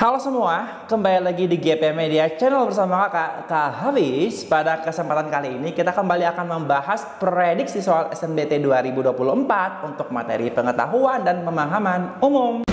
Halo semua, kembali lagi di GP Media Channel bersama Kak Hafiz. Pada kesempatan kali ini kita kembali akan membahas prediksi soal SNBT 2024 untuk materi pengetahuan dan pemahaman umum.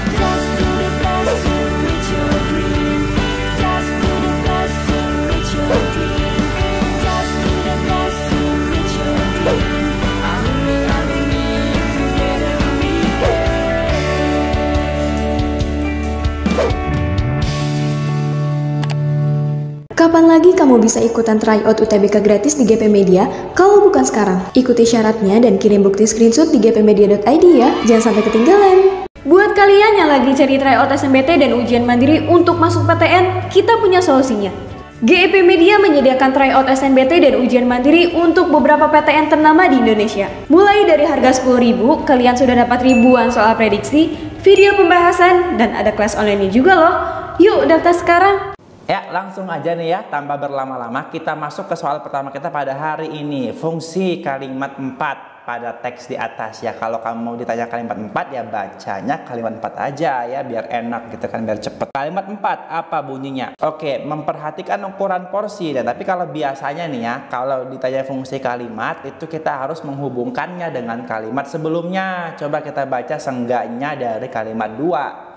Kapan lagi kamu bisa ikutan tryout UTBK gratis di GP Media kalau bukan sekarang? Ikuti syaratnya dan kirim bukti screenshot di gpmedia.id ya, jangan sampai ketinggalan. Buat kalian yang lagi cari tryout SNBT dan ujian mandiri untuk masuk PTN, kita punya solusinya. GEP Media menyediakan tryout SNBT dan ujian mandiri untuk beberapa PTN ternama di Indonesia. Mulai dari harga 10.000, kalian sudah dapat ribuan soal prediksi, video pembahasan, dan ada kelas online juga loh. Yuk daftar sekarang! Ya, langsung aja nih ya, tanpa berlama-lama kita masuk ke soal pertama kita pada hari ini. Fungsi kalimat 4 pada teks di atas ya. Kalau kamu mau ditanya kalimat 4 ya bacanya kalimat 4 aja ya, biar enak gitu kan, biar cepet. Kalimat 4 apa bunyinya? Oke, memperhatikan ukuran porsi. Dan tapi kalau biasanya nih ya, kalau ditanya fungsi kalimat itu kita harus menghubungkannya dengan kalimat sebelumnya. Coba kita baca seenggaknya dari kalimat 2.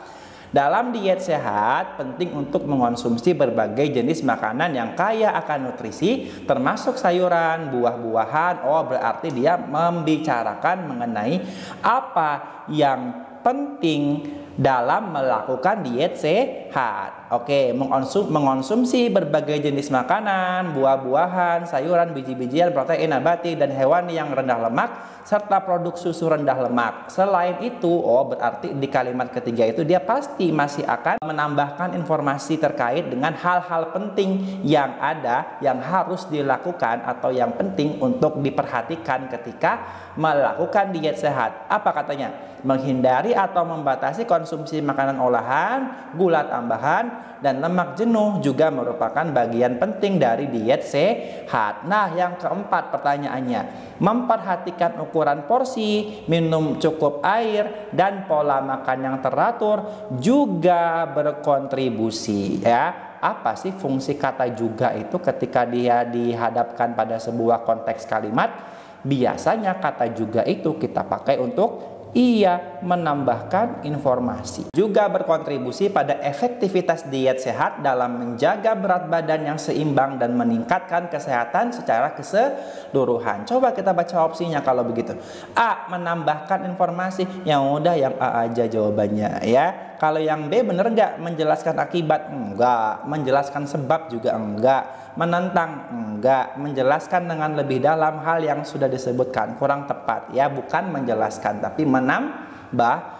Dalam diet sehat, penting untuk mengonsumsi berbagai jenis makanan yang kaya akan nutrisi, termasuk sayuran, buah-buahan. Oh, berarti dia membicarakan mengenai apa yang penting dalam melakukan diet sehat. Oke, mengonsumsi berbagai jenis makanan, buah-buahan, sayuran, biji-bijian, protein nabati, dan hewani yang rendah lemak, serta produk susu rendah lemak. Selain itu, oh berarti di kalimat ketiga itu dia pasti masih akan menambahkan informasi terkait dengan hal-hal penting yang ada, yang harus dilakukan atau yang penting untuk diperhatikan ketika melakukan diet sehat. Apa katanya? Menghindari atau membatasi konsumsi makanan olahan, gula tambahan, dan lemak jenuh juga merupakan bagian penting dari diet sehat. Nah, yang keempat pertanyaannya, memperhatikan ukuran porsi, minum cukup air, dan pola makan yang teratur juga berkontribusi ya. Apa sih fungsi kata juga itu ketika dia dihadapkan pada sebuah konteks kalimat? Biasanya kata juga itu kita pakai untuk ia menambahkan informasi. Juga berkontribusi pada efektivitas diet sehat dalam menjaga berat badan yang seimbang dan meningkatkan kesehatan secara keseluruhan. Coba kita baca opsinya kalau begitu. A. Menambahkan informasi. Yang udah yang A aja jawabannya ya. Kalau yang B bener nggak? Menjelaskan akibat? Enggak. Menjelaskan sebab juga enggak. Menentang? Enggak. Menjelaskan dengan lebih dalam hal yang sudah disebutkan. Kurang tepat ya. Bukan menjelaskan tapi menambahkan.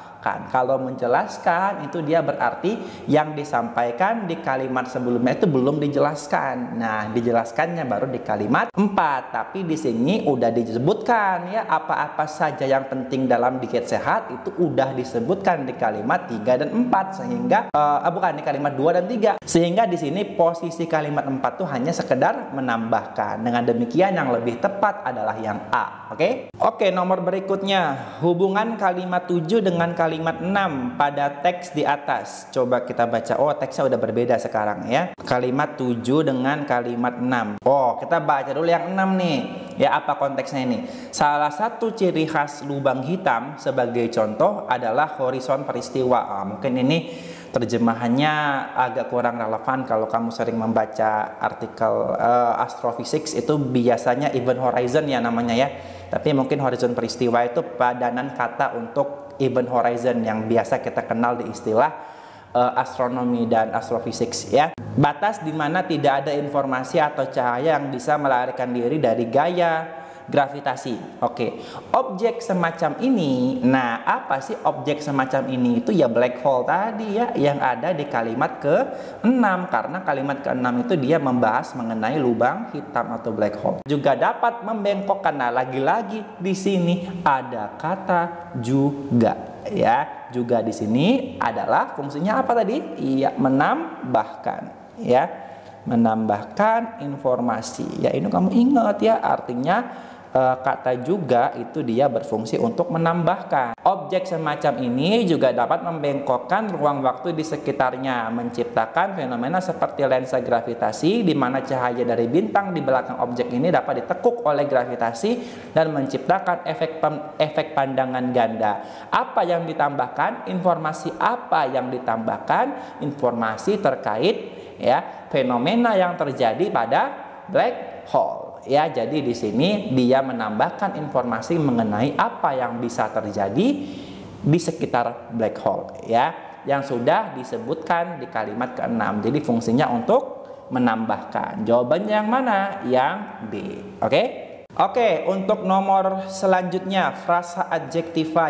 Kalau menjelaskan itu dia berarti yang disampaikan di kalimat sebelumnya itu belum dijelaskan. Nah, dijelaskannya baru di kalimat 4. Tapi di sini udah disebutkan ya apa-apa saja yang penting dalam diet sehat itu udah disebutkan di kalimat 3 dan 4 sehingga bukan di kalimat 2 dan 3. Sehingga di sini posisi kalimat 4 tuh hanya sekedar menambahkan. Dengan demikian yang lebih tepat adalah yang A. Oke, nomor berikutnya, hubungan kalimat 7 dengan kalimat 6 pada teks di atas. Coba kita baca. Oh, teksnya udah berbeda sekarang ya. Kalimat 7 dengan kalimat 6. Oh, kita baca dulu yang 6 nih. Ya, apa konteksnya ini? Salah satu ciri khas lubang hitam sebagai contoh adalah horizon peristiwa. Mungkin ini terjemahannya agak kurang relevan kalau kamu sering membaca artikel astrophysics, itu biasanya event horizon ya namanya ya. Tapi mungkin horizon peristiwa itu padanan kata untuk event horizon yang biasa kita kenal di istilah astronomi dan astrophysics ya. Batas di mana tidak ada informasi atau cahaya yang bisa melarikan diri dari gaya gravitasi. Oke, objek semacam ini, nah apa sih objek semacam ini? Itu ya black hole tadi ya, yang ada di kalimat ke-6. Karena kalimat ke-6 itu dia membahas mengenai lubang hitam atau black hole. Juga dapat membengkokkan. Nah, lagi-lagi di sini ada kata juga ya. Juga di sini adalah fungsinya apa tadi? Iya, menambahkan ya. Menambahkan informasi. Ya, ini kamu ingat ya, artinya kata juga itu dia berfungsi untuk menambahkan. Objek semacam ini juga dapat membengkokkan ruang waktu di sekitarnya, menciptakan fenomena seperti lensa gravitasi di mana cahaya dari bintang di belakang objek ini dapat ditekuk oleh gravitasi dan menciptakan efek pandangan ganda. Apa yang ditambahkan? Informasi apa yang ditambahkan? Informasi terkait ya fenomena yang terjadi pada black hole. Ya, jadi di sini dia menambahkan informasi mengenai apa yang bisa terjadi di sekitar black hole ya, yang sudah disebutkan di kalimat ke-6. Jadi fungsinya untuk menambahkan. Jawabannya yang mana? Yang B. Oke? Oke, untuk nomor selanjutnya frasa adjektiva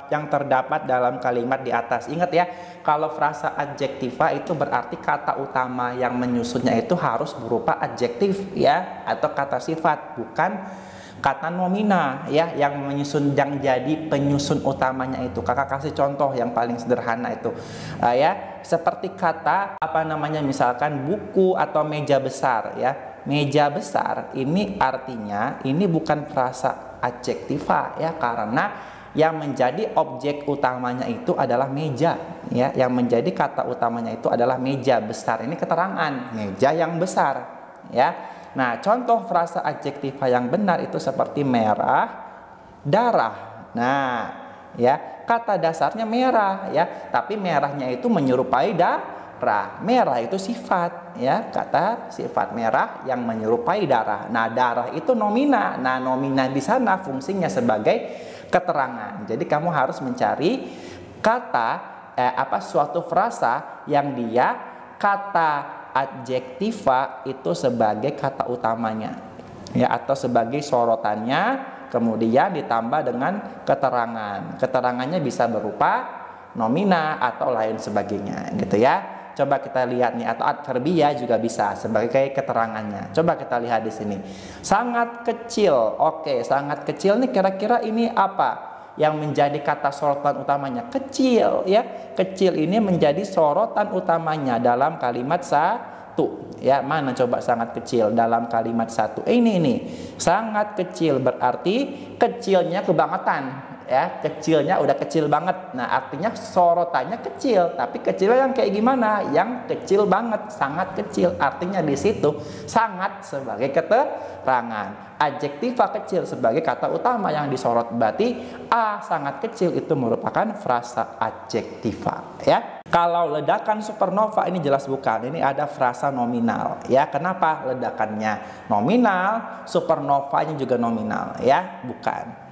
yang terdapat dalam kalimat di atas. Ingat ya, kalau frasa adjektiva itu berarti kata utama yang menyusunnya itu harus berupa adjektif ya, atau kata sifat, bukan kata nomina ya, yang menyusun, yang jadi penyusun utamanya itu. Kakak kasih contoh yang paling sederhana itu ya, seperti kata apa namanya, misalkan buku atau meja besar ya. Meja besar ini artinya ini bukan frasa adjektiva ya, karena yang menjadi objek utamanya itu adalah meja ya, yang menjadi kata utamanya itu adalah meja besar. Ini keterangan meja yang besar ya. Nah, contoh frasa adjektiva yang benar itu seperti merah, darah. Nah, ya, kata dasarnya merah ya, tapi merahnya itu menyerupai darah. Merah itu sifat ya, kata sifat merah yang menyerupai darah. Nah, darah itu nomina. Nah, nomina di sana fungsinya sebagai keterangan. Jadi kamu harus mencari kata suatu frasa yang dia kata adjektiva itu sebagai kata utamanya ya, atau sebagai sorotannya, kemudian ditambah dengan keterangan. Keterangannya bisa berupa nomina atau lain sebagainya gitu ya. Coba kita lihat nih, atau adverbia juga bisa sebagai keterangannya. Coba kita lihat di sini. Sangat kecil. Oke, sangat kecil nih kira-kira ini apa yang menjadi kata sorotan utamanya? Kecil ya. Kecil ini menjadi sorotan utamanya dalam kalimat satu. Ya, mana coba sangat kecil dalam kalimat satu? Ini sangat kecil berarti kecilnya kebangetan. Ya, kecilnya udah kecil banget. Nah, artinya sorotannya kecil, tapi kecilnya yang kayak gimana? Yang kecil banget, sangat kecil. Artinya di situ sangat sebagai keterangan, adjektiva kecil sebagai kata utama yang disorot. Berarti sangat kecil itu merupakan frasa adjektiva ya. Kalau ledakan supernova ini jelas bukan, ini ada frasa nominal ya. Kenapa ledakannya nominal, supernovanya juga nominal ya? Bukan.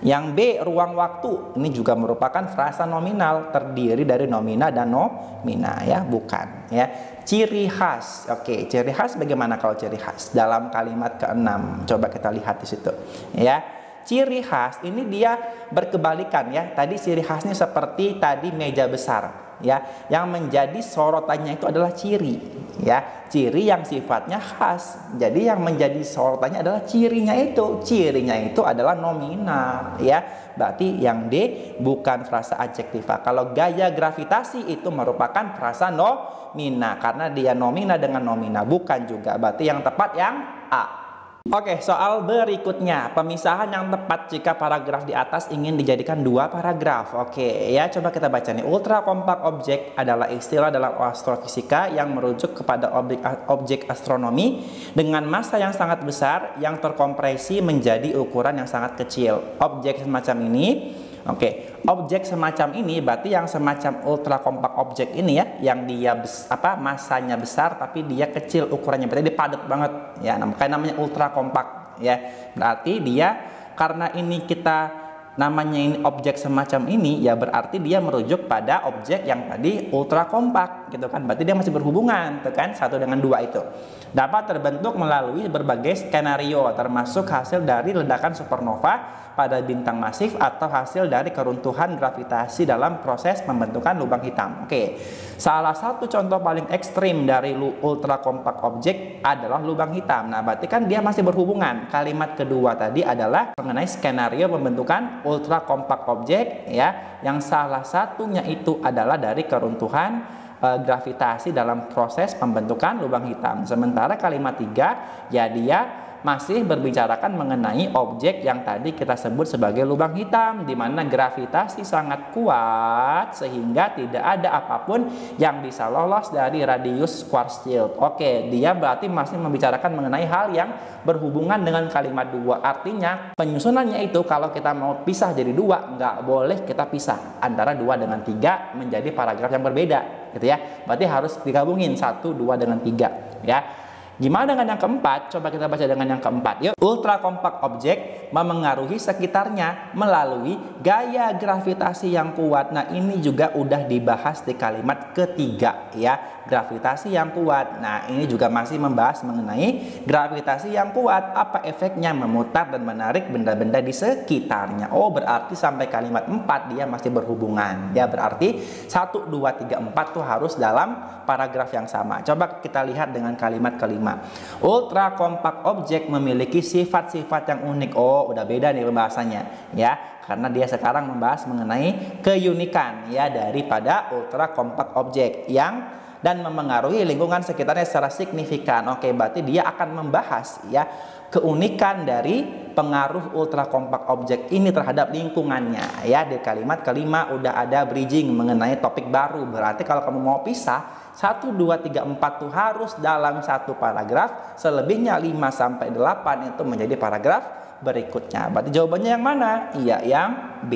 Yang B, ruang waktu, ini juga merupakan frasa nominal, terdiri dari nomina dan nomina ya, bukan ya. Ciri khas. Oke, ciri khas bagaimana kalau ciri khas dalam kalimat ke-6? Coba kita lihat di situ ya. Ciri khas ini dia berkebalikan ya. Tadi ciri khasnya seperti tadi meja besar ya, yang menjadi sorotannya itu adalah ciri ya, ciri yang sifatnya khas. Jadi yang menjadi sorotannya adalah cirinya itu adalah nominal ya. Berarti yang D bukan frasa adjektiva. Kalau gaya gravitasi itu merupakan frasa nomina karena dia nomina dengan nomina, bukan juga. Berarti yang tepat yang A. Oke, soal berikutnya, pemisahan yang tepat jika paragraf di atas ingin dijadikan dua paragraf. Oke, ya coba kita baca nih. Ultra compact object adalah istilah dalam astrofisika yang merujuk kepada objek astronomi dengan massa yang sangat besar yang terkompresi menjadi ukuran yang sangat kecil. Objek semacam ini, objek semacam ini berarti yang semacam ultra compact object ini ya, yang dia massanya besar tapi dia kecil ukurannya, berarti dia padat banget ya, namanya ultra compact ya. Berarti dia karena ini kita namanya ini objek semacam ini ya, berarti dia merujuk pada objek yang tadi ultra compact gitu kan. Berarti dia masih berhubungan tuh kan, satu dengan dua itu. Dapat terbentuk melalui berbagai skenario termasuk hasil dari ledakan supernova pada bintang masif atau hasil dari keruntuhan gravitasi dalam proses pembentukan lubang hitam. Oke. Salah satu contoh paling ekstrim dari ultra compact object adalah lubang hitam. Nah, berarti kan dia masih berhubungan. Kalimat kedua tadi adalah mengenai skenario pembentukan ultra compact object ya, yang salah satunya itu adalah dari keruntuhan gravitasi dalam proses pembentukan lubang hitam. Sementara kalimat 3 ya dia masih berbicarakan mengenai objek yang tadi kita sebut sebagai lubang hitam, di mana gravitasi sangat kuat sehingga tidak ada apapun yang bisa lolos dari radius quartz shield. Oke, dia berarti masih membicarakan mengenai hal yang berhubungan dengan kalimat dua. Artinya penyusunannya itu kalau kita mau pisah jadi dua, nggak boleh kita pisah antara 2 dengan 3 menjadi paragraf yang berbeda, gitu ya. Berarti harus digabungin 1, 2 dengan 3, ya. Gimana dengan yang keempat? Coba kita baca dengan yang keempat. Yuk. Ultra compact object memengaruhi sekitarnya melalui gaya gravitasi yang kuat. Nah, ini juga udah dibahas di kalimat ketiga, ya. Gravitasi yang kuat. Nah, ini juga masih membahas mengenai gravitasi yang kuat. Apa efeknya memutar dan menarik benda-benda di sekitarnya. Oh, berarti sampai kalimat 4 dia masih berhubungan. Ya, berarti 1, 2, 3, 4 tuh harus dalam paragraf yang sama. Coba kita lihat dengan kalimat kelima. Ultra compact object memiliki sifat-sifat yang unik. Oh, udah beda nih pembahasannya, ya. Karena dia sekarang membahas mengenai keunikan, ya, daripada ultra compact object yang dan memengaruhi lingkungan sekitarnya secara signifikan. Oke, berarti dia akan membahas, ya, keunikan dari pengaruh ultra compact object ini terhadap lingkungannya, ya. Di kalimat kelima udah ada bridging mengenai topik baru. Berarti kalau kamu mau pisah 1, 2, 3, 4 tuh harus dalam satu paragraf, selebihnya 5 sampai 8 itu menjadi paragraf berikutnya. Berarti jawabannya yang mana? Iya, yang B.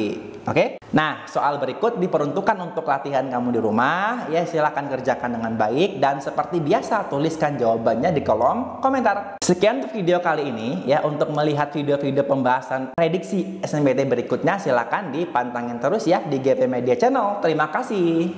Oke? Nah, soal berikut diperuntukkan untuk latihan kamu di rumah. Ya, silakan kerjakan dengan baik dan seperti biasa tuliskan jawabannya di kolom komentar. Sekian untuk video kali ini, ya. Untuk melihat video-video pembahasan prediksi SNMPTN berikutnya silakan dipantengin terus, ya, di GP Media Channel. Terima kasih.